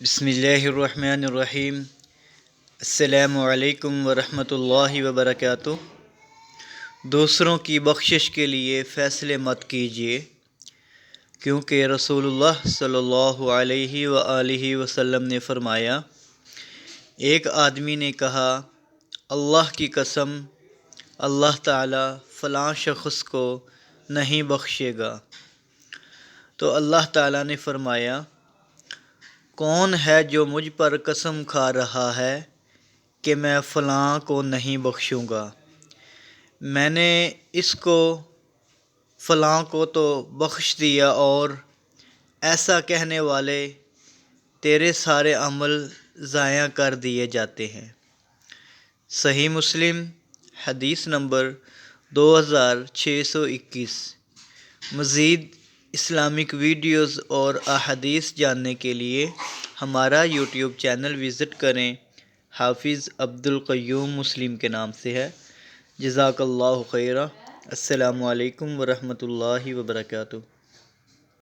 بسم اللہ الرحمن الرحیم۔ السلام علیکم ورحمۃ اللہ وبرکاتہ۔ دوسروں کی بخشش کے لیے فیصلے مت کیجیے، کیونکہ رسول اللہ صلی اللہ علیہ وآلہ وسلم نے فرمایا، ایک آدمی نے کہا، اللہ کی قسم، اللہ تعالیٰ فلاں شخص کو نہیں بخشے گا۔ تو اللہ تعالیٰ نے فرمایا، کون ہے جو مجھ پر قسم کھا رہا ہے کہ میں فلاں کو نہیں بخشوں گا؟ میں نے اس کو فلاں کو تو بخش دیا، اور ایسا کہنے والے تیرے سارے عمل ضائع کر دیے جاتے ہیں۔ صحیح مسلم حدیث نمبر 2621۔ مزید اسلامک ویڈیوز اور احادیث جاننے کے لیے ہمارا یوٹیوب چینل وزٹ کریں۔ حافظ عبدالقیوم مسلم کے نام سے ہے۔ جزاک اللہ خیرہ۔ السلام علیکم ورحمۃ اللہ وبرکاتہ۔